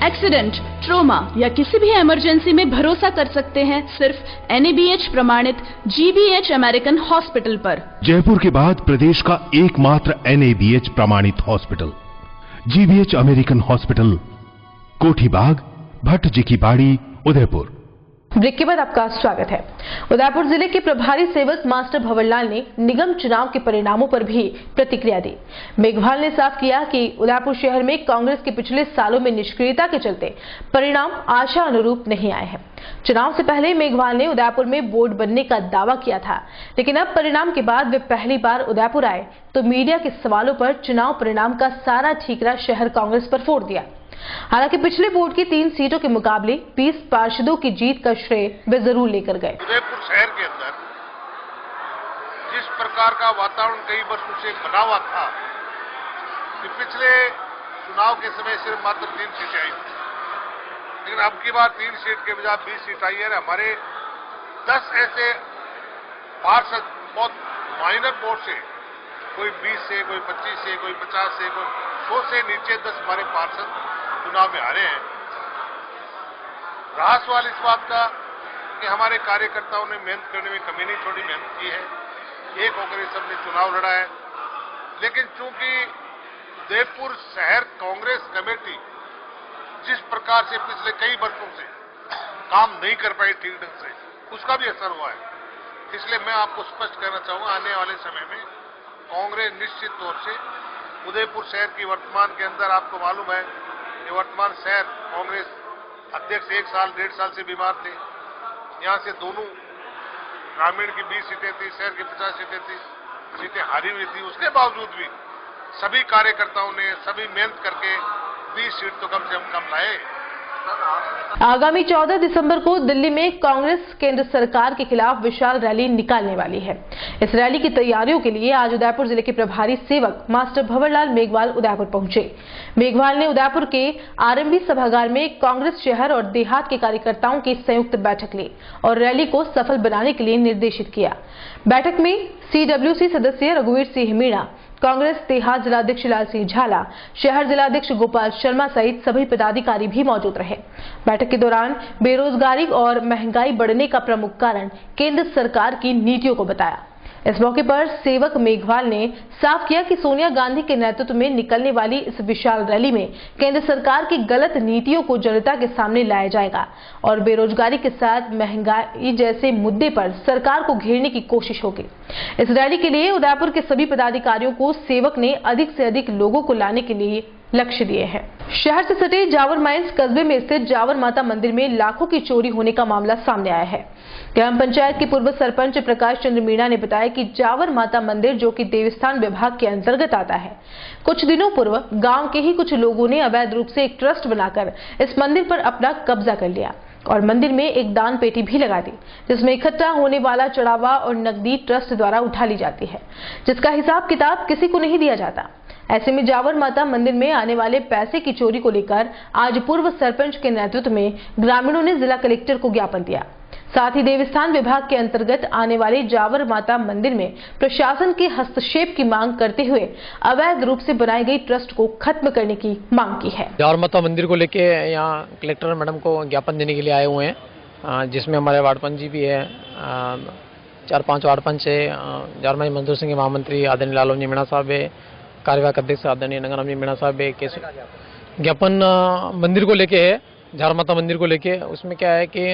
एक्सीडेंट, ट्रोमा या किसी भी इमरजेंसी में भरोसा कर सकते हैं सिर्फ NABH प्रमाणित GBH अमेरिकन हॉस्पिटल पर। जयपुर के बाद प्रदेश का एकमात्र NABH प्रमाणित hospital GBH American hospital, Kothibagh, Bhatt ji की बाड़ी, उदयपुर। ब्रेक के बाद आपका स्वागत है। उदयपुर जिले के प्रभारी सेवक मास्टर भंवरलाल ने निगम चुनाव के परिणामों पर भी प्रतिक्रिया दी। मेघवाल ने साफ किया कि उदयपुर शहर में कांग्रेस के पिछले सालों में निष्क्रियता के चलते परिणाम आशा अनुरूप नहीं आए हैं। चुनाव से पहले मेघवाल ने उदयपुर में बोर्ड बनने का दावा किया था, लेकिन अब परिणाम के बाद वे पहली बार उदयपुर आए तो मीडिया के सवालों पर चुनाव परिणाम का सारा ठीकरा शहर कांग्रेस पर फोड़ दिया। हालांकि पिछले बोर्ड की 3 सीटों के मुकाबले 20 पार्षदों की जीत का श्रेय वे जरूर लेकर गए। उदयपुर शहर के अंदर जिस प्रकार का वातावरण कई वर्षों से बना हुआ था कि पिछले चुनाव के समय सिर्फ मात्र 3 सीटें आई थी, लेकिन अब की बार 3 सीट के बजाय 20 सीट आई है। हमारे 10 ऐसे पार्षद बहुत माइनर वोट से, कोई 20 से, कोई 25 से, कोई 50 से, कोई 100 से नीचे 10 हमारे पार्षद चुनाव में हारे हैं। रास वाल इस बात का कि हमारे कार्यकर्ताओं ने मेहनत करने में कमी नहीं छोड़ी, मेहनत की है, एक होकर ये सबने चुनाव लड़ा है। लेकिन चूंकि उदयपुर शहर कांग्रेस कमेटी जिस प्रकार से पिछले कई वर्षों से काम नहीं कर पाई ठीक ढंग से, उसका भी असर हुआ है। इसलिए मैं आपको स्पष्ट करना चाहूंगा, आने वाले समय में कांग्रेस निश्चित तौर से उदयपुर शहर की वर्तमान के अंदर, आपको मालूम है कि वर्तमान शहर कांग्रेस अध्यक्ष 1 साल 1.5 साल से बीमार थे। यहां से दोनों ग्रामीण की 20 सीटें थी, शहर की 50 सीटें थी, सीटें हारी हुई थी। उसके बावजूद भी सभी कार्यकर्ताओं ने सभी मेहनत करके 20 सीट तो कम से कम लाए। आगामी 14 दिसंबर को दिल्ली में कांग्रेस केंद्र सरकार के खिलाफ विशाल रैली निकालने वाली है। इस रैली की तैयारियों के लिए आज उदयपुर जिले के प्रभारी सेवक मास्टर भंवरलाल मेघवाल उदयपुर पहुंचे। मेघवाल ने उदयपुर के आरएमबी सभागार में कांग्रेस शहर और देहात के कार्यकर्ताओं की संयुक्त बैठक ली और रैली को सफल बनाने के लिए निर्देशित किया। बैठक में CWC सदस्य रघुवीर सिंह मीणा, कांग्रेस देहात जिलाध्यक्ष लाल सिंह झाला, शहर जिलाध्यक्ष गोपाल शर्मा सहित सभी पदाधिकारी भी मौजूद रहे। बैठक के दौरान बेरोजगारी और महंगाई बढ़ने का प्रमुख कारण केंद्र सरकार की नीतियों को बताया। इस मौके पर सेवक मेघवाल ने साफ किया कि सोनिया गांधी के नेतृत्व में निकलने वाली इस विशाल रैली में केंद्र सरकार की गलत नीतियों को जनता के सामने लाया जाएगा और बेरोजगारी के साथ महंगाई जैसे मुद्दे पर सरकार को घेरने की कोशिश होगी। इस रैली के लिए उदयपुर के सभी पदाधिकारियों को सेवक ने अधिक से अधिक लोगों को लाने के लिए लक्ष्य दिए हैं। शहर से सटे जावर माइंस कस्बे में स्थित जावर माता मंदिर में लाखों की चोरी होने का मामला सामने आया है। ग्राम पंचायत के पूर्व सरपंच प्रकाश चंद्र मीणा ने बताया कि जावर माता मंदिर, जो कि देवस्थान विभाग के अंतर्गत आता है, कुछ दिनों पूर्व गांव के ही कुछ लोगों ने अवैध रूप से एक ट्रस्ट बनाकर इस मंदिर पर अपना कब्जा कर लिया और मंदिर में एक दान पेटी भी लगा दी, जिसमें इकट्ठा होने वाला चढ़ावा और नकदी ट्रस्ट द्वारा उठा ली जाती है, जिसका हिसाब किताब किसी को नहीं दिया जाता। ऐसे में जावर माता मंदिर में आने वाले पैसे की चोरी को लेकर आज पूर्व सरपंच के नेतृत्व में ग्रामीणों ने जिला कलेक्टर को ज्ञापन दिया। साथ ही देवस्थान विभाग के अंतर्गत आने वाले जावर माता मंदिर में प्रशासन के हस्तक्षेप की मांग करते हुए अवैध रूप से बनाई गई ट्रस्ट को खत्म करने की मांग की है। जावर माता मंदिर को लेके यहाँ कलेक्टर मैडम को ज्ञापन देने के लिए आए हुए हैं, जिसमें हमारे वार्ड पंच जी भी है, 4-5 वार्ड पंच है, जावर माई मजदूर सिंह महामंत्री आदरणीय लालू जी मीणा साहब है, कार्यवाहक अध्यक्ष आदरणीय नंगाराम जी मीणा साहब है। ज्ञापन मंदिर को लेके है, जावर माता मंदिर को लेके। उसमें क्या है कि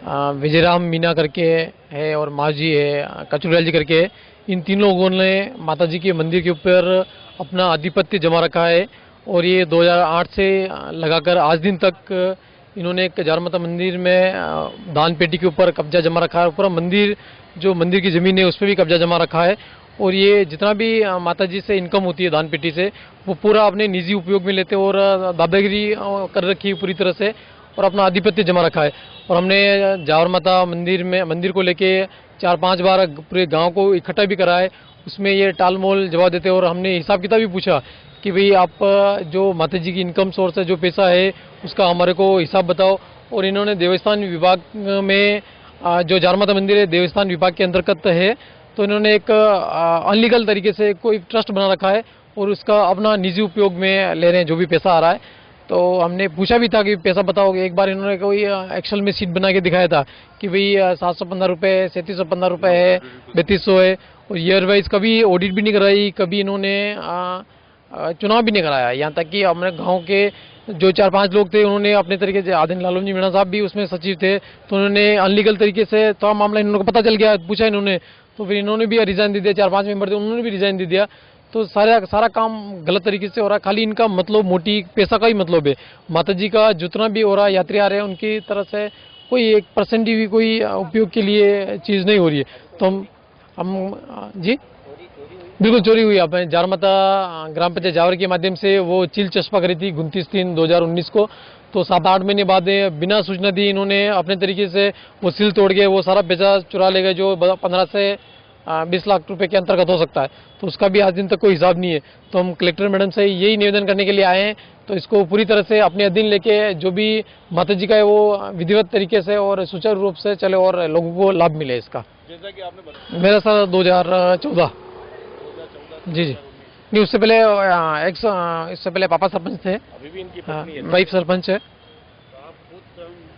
विजयराम मीना करके है और माजी है, कचुरियाल जी करके, इन 3 लोगों ने माता जी के मंदिर के ऊपर अपना आधिपत्य जमा रखा है और ये 2008 से लगाकर आज दिन तक इन्होंने जावर माता मंदिर में दान पेटी के ऊपर कब्जा जमा रखा है। पूरा मंदिर, जो मंदिर की जमीन है, उस पर भी कब्जा जमा रखा है और ये जितना भी माता जी से इनकम होती है दान पेटी से, वो पूरा अपने निजी उपयोग में लेते और दादागिरी कर रखी है पूरी तरह से और अपना आधिपत्य जमा रखा है। और हमने जावर माता मंदिर को लेके 4-5 बार पूरे गांव को इकट्ठा भी करा है। उसमें ये टालमोल जवाब देते और हमने हिसाब किताब भी पूछा कि भाई आप जो माता जी की इनकम सोर्स है, जो पैसा है, उसका हमारे को हिसाब बताओ। और इन्होंने देवस्थान विभाग में, जो जावर माता मंदिर है देवस्थान विभाग के अंतर्गत है, तो इन्होंने एक अनलीगल तरीके से कोई ट्रस्ट बना रखा है और उसका अपना निजी उपयोग में ले रहे हैं जो भी पैसा आ रहा है। तो हमने पूछा भी था कि पैसा बताओगे। एक बार इन्होंने कोई एक्सेल में सीट बना के दिखाया था कि भाई 715 रुपये, 3715 रुपये है, 3200 है और ईयर वाइज कभी ऑडिट भी नहीं कराई, कभी इन्होंने चुनाव भी नहीं कराया। यहाँ तक कि हमारे गाँव के जो 4-5 लोग थे, उन्होंने अपने तरीके से, आदरणीय लालू जी मीणा साहब भी उसमें सचिव थे, तो उन्होंने अनलीगल तरीके से तो मामला इन्होंने पता चल गया, पूछा इन्होंने, तो फिर इन्होंने भी रिजाइन दे दिया। 4-5 मेंबर थे, उन्होंने भी रिजाइन दे दिया। तो सारा काम गलत तरीके से हो रहा है। खाली इनका मतलब मोटी पैसा का ही मतलब है। माता जी का जितना भी हो रहा है, यात्री आ रहे हैं, उनकी तरफ से कोई 1% भी कोई उपयोग के लिए चीज़ नहीं हो रही है। तो हम जी बिल्कुल चोरी हुई। आप जावर माता ग्राम पंचायत जावर के माध्यम से वो चील चस्पा करी थी 29/3/2019 को। तो 7-8 महीने बाद बिना सूचना दी इन्होंने अपने तरीके से वो सील तोड़ के वो सारा पैसा चुरा ले गए, जो 15 से 20 लाख रुपए के अंतर्गत हो सकता है, तो उसका भी आज दिन तक कोई हिसाब नहीं है। तो हम कलेक्टर मैडम से यही निवेदन करने के लिए आए हैं, तो इसको पूरी तरह से अपने अधीन लेके जो भी माता जी का है वो विधिवत तरीके से और सुचारू रूप से चले और लोगों को लाभ मिले इसका। जैसा कि आपने बताया मेरा साल 2014 जी नहीं, उससे पहले इससे पहले पापा सरपंच थे, अभी भी इनकी पत्नी है, वाइफ सरपंच है। आप खुद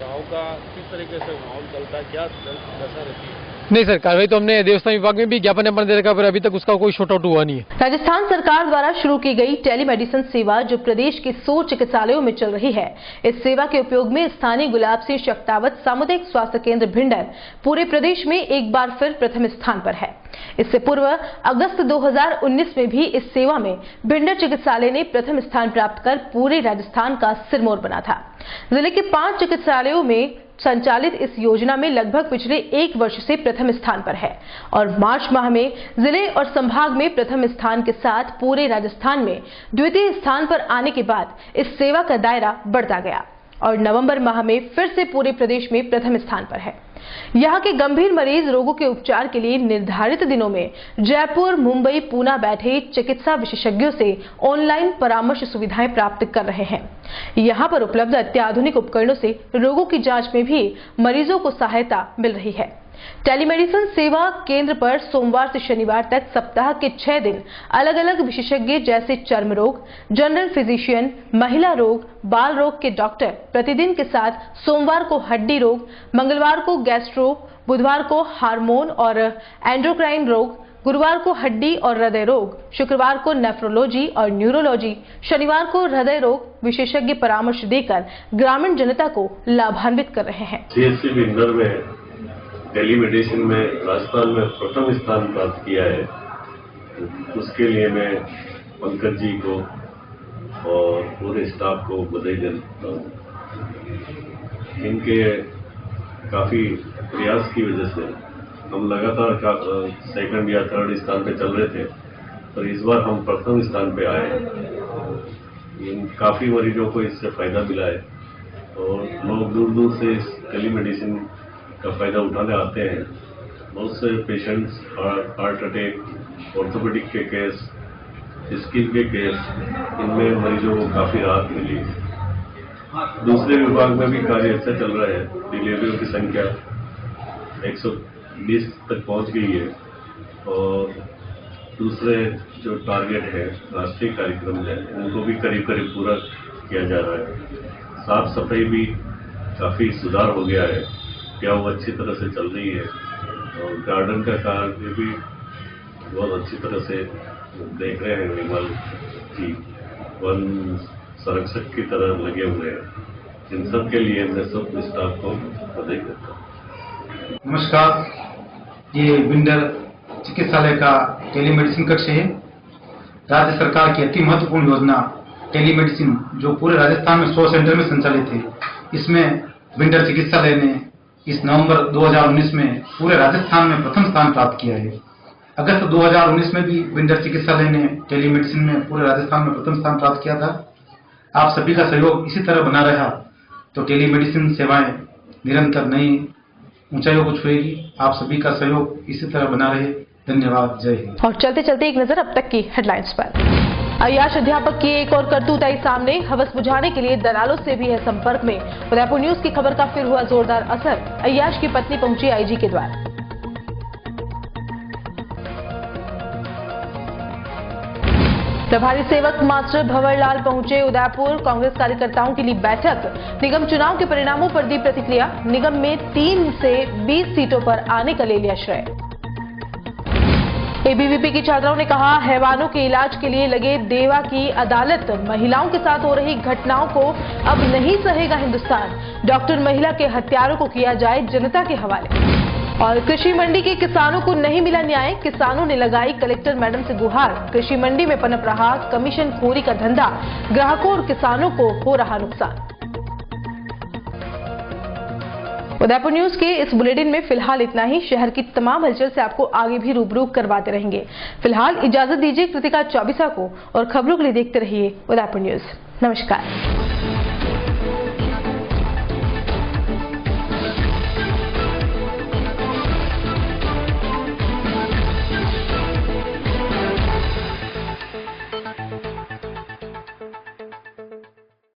गाँव का किस तरीके से माहौल चलता है, क्या दशा रहती है? नहीं सर, कार्रवाई तो हमने देवस्थान विभाग में भी ज्ञापन अपना दे रखा, पर अभी तक उसका कोई शॉर्ट आउट हुआ नहीं है। राजस्थान सरकार द्वारा शुरू की गई टेलीमेडिसिन सेवा जो प्रदेश के 100 चिकित्सालयों में चल रही है, इस सेवा के उपयोग में स्थानीय गुलाब सिंह शक्तावत सामुदायिक स्वास्थ्य केंद्र भिंडर पूरे प्रदेश में एक बार फिर प्रथम स्थान पर है। इससे पूर्व अगस्त 2019 में भी इस सेवा में भिंडर चिकित्सालय ने प्रथम स्थान प्राप्त कर पूरे राजस्थान का सिरमौर बना था। जिले के 5 चिकित्सालयों में संचालित इस योजना में लगभग पिछले 1 वर्ष से प्रथम स्थान पर है और मार्च माह में जिले और संभाग में प्रथम स्थान के साथ पूरे राजस्थान में द्वितीय स्थान पर आने के बाद इस सेवा का दायरा बढ़ता गया और नवंबर माह में फिर से पूरे प्रदेश में प्रथम स्थान पर है। यहाँ के गंभीर मरीज रोगों के उपचार के लिए निर्धारित दिनों में जयपुर, मुंबई, पूना बैठे चिकित्सा विशेषज्ञों से ऑनलाइन परामर्श सुविधाएं प्राप्त कर रहे हैं। यहाँ पर उपलब्ध अत्याधुनिक उपकरणों से रोगों की जांच में भी मरीजों को सहायता मिल रही है। टेलीमेडिसिन सेवा केंद्र पर सोमवार से शनिवार तक सप्ताह के 6 दिन अलग अलग विशेषज्ञ जैसे चर्म रोग, जनरल फिजिशियन, महिला रोग, बाल रोग के डॉक्टर प्रतिदिन के साथ सोमवार को हड्डी रोग, मंगलवार को गैस्ट्रो, बुधवार को हार्मोन और एंडोक्राइन रोग, गुरुवार को हड्डी और हृदय रोग, शुक्रवार को नेफ्रोलॉजी और न्यूरोलॉजी, शनिवार को हृदय रोग विशेषज्ञ परामर्श देकर ग्रामीण जनता को लाभान्वित कर रहे हैं। सीएचसी भिंडर में टेलीमेडिसिन में राजस्थान में प्रथम स्थान प्राप्त किया है, उसके लिए मैं पंकज जी को और पूरे स्टाफ को बधाई देता हूँ। इनके काफ़ी प्रयास की वजह से हम लगातार 2nd या 3rd स्थान पे चल रहे थे, पर इस बार हम प्रथम स्थान पे आए। काफ़ी मरीजों को इससे फायदा मिला है और लोग दूर दूर से इस टेलीमेडिसिन का फायदा उठाने आते हैं। बहुत से पेशेंट्स हार्ट अटैक, ऑर्थोपेडिक के केस, स्किन के केस, इनमें मरीजों को काफ़ी राहत मिली। दूसरे विभाग में भी कार्य अच्छा चल रहा है। डिलीवरियों की संख्या 120 तक पहुंच गई है और दूसरे जो टारगेट है राष्ट्रीय कार्यक्रम है उनको भी करीब करीब पूरा किया जा रहा है। साफ सफाई भी काफ़ी सुधार हो गया है, क्या वो अच्छी तरह से चल रही है और गार्डन का कार्य भी बहुत अच्छी तरह से देख रहे हैं। विमल जी वन संरक्षक की तरह लगे हुए हैं। इन सब के लिए मैं सब स्टाफ को बधाई देता हूँ। नमस्कार, ये भिंडर चिकित्सालय का टेलीमेडिसिन कक्ष है। राज्य सरकार की अति महत्वपूर्ण योजना टेलीमेडिसिन जो पूरे राजस्थान में 100 सेंटर में संचालित है, इसमें भिंडर चिकित्सालय ने इस नवंबर 2019 में पूरे राजस्थान में प्रथम स्थान प्राप्त किया है। अगस्त 2019 में भी भिंडर चिकित्सालय ने टेलीमेडिसिन में पूरे राजस्थान में प्रथम स्थान प्राप्त किया था। आप सभी का सहयोग इसी तरह बना रहा तो टेलीमेडिसिन सेवाएं निरंतर नई ऊंचाइयों को छुएगी। आप सभी का सहयोग इसी तरह बना रहे। धन्यवाद, जय हिंद। और चलते चलते एक नजर अब तक की हेडलाइंस पर। अय्याश अध्यापक की एक और करतूत आई सामने, हवस बुझाने के लिए दलालों से भी है संपर्क में। उदयपुर न्यूज की खबर का फिर हुआ जोरदार असर, अय्याश की पत्नी पहुंची आईजी के द्वार। प्रभारी सेवक मास्टर भंवरलाल पहुंचे उदयपुर, कांग्रेस कार्यकर्ताओं के लिए बैठक। निगम चुनाव के परिणामों पर दी प्रतिक्रिया, निगम में 3 से 20 सीटों पर आने का ले लिया श्रेय। एबीवीपी की छात्राओं ने कहा, हैवानों के इलाज के लिए लगे देवा की अदालत, महिलाओं के साथ हो रही घटनाओं को अब नहीं सहेगा हिंदुस्तान। डॉक्टर महिला के हत्यारों को किया जाए जनता के हवाले। और कृषि मंडी के किसानों को नहीं मिला न्याय, किसानों ने लगाई कलेक्टर मैडम से गुहार। कृषि मंडी में पनप रहा कमीशन खोरी का धंधा, ग्राहकों और किसानों को हो रहा नुकसान। उदयपुर न्यूज के इस बुलेटिन में फिलहाल इतना ही। शहर की तमाम हलचल से आपको आगे भी रूबरू करवाते रहेंगे। फिलहाल इजाजत दीजिए कृतिका चौबीसा को और खबरों के लिए देखते रहिए उदयपुर न्यूज। नमस्कार।